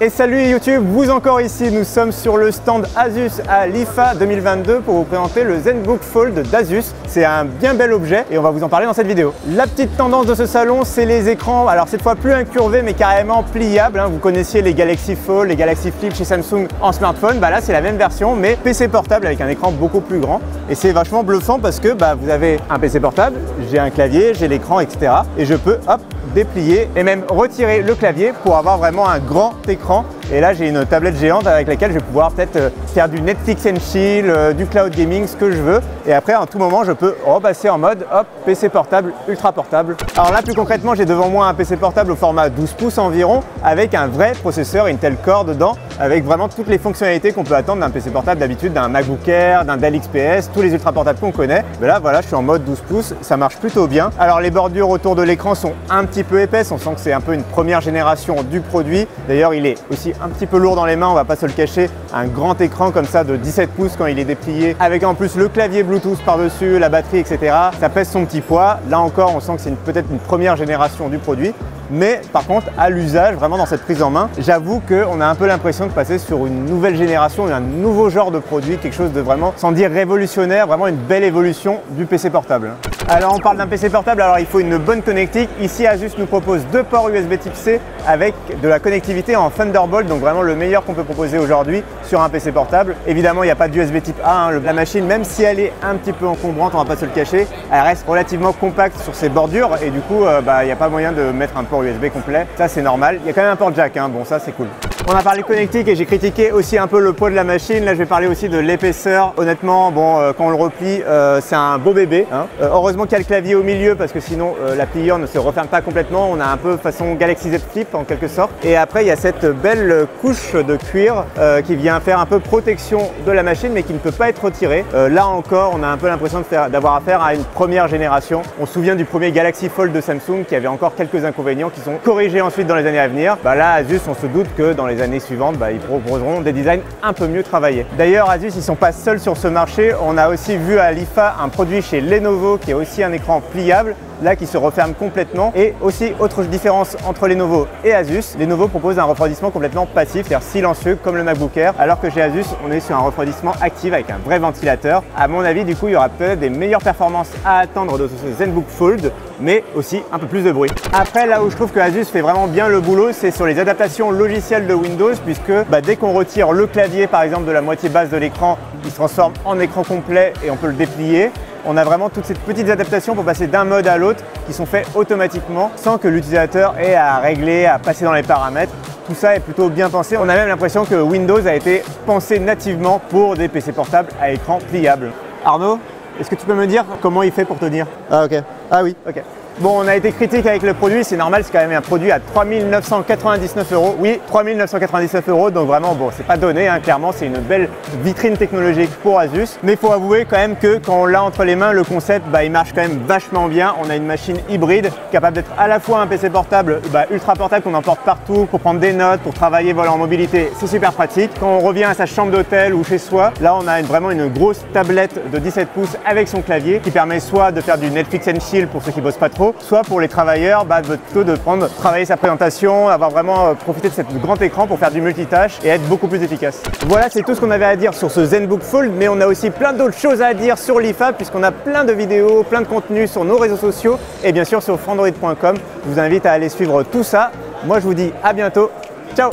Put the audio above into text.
Et salut YouTube, vous encore ici, nous sommes sur le stand Asus à l'IFA 2022 pour vous présenter le ZenBook Fold d'Asus. C'est un bien bel objet et on va vous en parler dans cette vidéo. La petite tendance de ce salon, c'est les écrans, alors cette fois plus incurvés mais carrément pliables. Vous connaissiez les Galaxy Fold, les Galaxy Flip chez Samsung en smartphone, là c'est la même version mais PC portable avec un écran beaucoup plus grand. Et c'est vachement bluffant parce que vous avez un PC portable, j'ai un clavier, j'ai l'écran, etc. Et je peux hop, déplier et même retirer le clavier pour avoir vraiment un grand écran. Et là j'ai une tablette géante avec laquelle je vais pouvoir peut-être faire du Netflix and chill, du cloud gaming, ce que je veux. Et après en tout moment je peux repasser en mode hop, PC portable, ultra portable. Alors là plus concrètement j'ai devant moi un PC portable au format 12 pouces environ avec un vrai processeur Intel Core dedans, avec vraiment toutes les fonctionnalités qu'on peut attendre d'un PC portable d'habitude, d'un MacBook Air, d'un Dell XPS, tous les ultra portables qu'on connaît. Mais là voilà, je suis en mode 12 pouces, ça marche plutôt bien. Alors les bordures autour de l'écran sont un petit peu épaisses, on sent que c'est un peu une première génération du produit. D'ailleurs il est aussi un petit peu lourd dans les mains, on va pas se le cacher. Un grand écran comme ça de 17 pouces quand il est déplié, avec en plus le clavier Bluetooth par-dessus, la batterie, etc. Ça pèse son petit poids. Là encore on sent que c'est peut-être une première génération du produit. Mais par contre, à l'usage, vraiment dans cette prise en main, j'avoue qu'on a un peu l'impression de passer sur une nouvelle génération, un nouveau genre de produit, quelque chose de vraiment, sans dire révolutionnaire, vraiment une belle évolution du PC portable. Alors on parle d'un PC portable, alors il faut une bonne connectique. Ici Asus nous propose deux ports USB type C avec de la connectivité en Thunderbolt, donc vraiment le meilleur qu'on peut proposer aujourd'hui sur un PC portable. Évidemment il n'y a pas d'USB type A, la machine même si elle est un petit peu encombrante, on va pas se le cacher, elle reste relativement compacte sur ses bordures et du coup il n'y a pas moyen de mettre un port USB complet, ça c'est normal. Il y a quand même un port jack, bon ça c'est cool. On a parlé connectique et j'ai critiqué aussi un peu le poids de la machine. Là je vais parler aussi de l'épaisseur. Honnêtement, quand on le replie, c'est un beau bébé. Heureusement qu'il y a le clavier au milieu parce que sinon la pliure ne se referme pas complètement. On a un peu façon Galaxy Z Flip en quelque sorte. Et après il y a cette belle couche de cuir qui vient faire un peu protection de la machine mais qui ne peut pas être retirée. Là encore, on a un peu l'impression d'avoir affaire à une première génération. On se souvient du premier Galaxy Fold de Samsung qui avait encore quelques inconvénients qui sont corrigés ensuite dans les années à venir. Là, Asus, on se doute que dans les années suivantes, ils proposeront des designs un peu mieux travaillés. D'ailleurs, Asus, ils ne sont pas seuls sur ce marché. On a aussi vu à l'IFA un produit chez Lenovo qui est aussi un écran pliable, là qui se referme complètement. Et aussi, autre différence entre Lenovo et Asus, Lenovo propose un refroidissement complètement passif, c'est-à-dire silencieux comme le MacBook Air, alors que chez Asus, on est sur un refroidissement actif avec un vrai ventilateur. À mon avis, du coup, il y aura peut-être des meilleures performances à attendre de ce ZenBook Fold, mais aussi un peu plus de bruit. Après, là où je trouve que Asus fait vraiment bien le boulot, c'est sur les adaptations logicielles de Windows, puisque dès qu'on retire le clavier, par exemple, de la moitié basse de l'écran, il se transforme en écran complet et on peut le déplier. On a vraiment toutes ces petites adaptations pour passer d'un mode à l'autre qui sont faites automatiquement sans que l'utilisateur ait à régler, à passer dans les paramètres. Tout ça est plutôt bien pensé. On a même l'impression que Windows a été pensé nativement pour des PC portables à écran pliable. Arnaud, est-ce que tu peux me dire comment il fait pour tenir? Ah ok. Ah oui. Ok. Bon, on a été critique avec le produit, c'est normal, c'est quand même un produit à 3 999 €. Oui, 3 999 €, donc vraiment, c'est pas donné, clairement, c'est une belle vitrine technologique pour Asus. Mais il faut avouer quand même que quand on l'a entre les mains, le concept, il marche quand même vachement bien. On a une machine hybride capable d'être à la fois un PC portable, ultra portable qu'on emporte partout pour prendre des notes, pour travailler en mobilité, c'est super pratique. Quand on revient à sa chambre d'hôtel ou chez soi, là on a vraiment une grosse tablette de 17 pouces avec son clavier qui permet soit de faire du Netflix and chill pour ceux qui bossent pas trop, soit pour les travailleurs, plutôt de travailler sa présentation, avoir vraiment profité de ce grand écran pour faire du multitâche et être beaucoup plus efficace. Voilà, c'est tout ce qu'on avait à dire sur ce ZenBook Fold, mais on a aussi plein d'autres choses à dire sur l'IFA puisqu'on a plein de vidéos, plein de contenus sur nos réseaux sociaux et bien sûr sur frandroid.com. Je vous invite à aller suivre tout ça. Moi, je vous dis à bientôt. Ciao!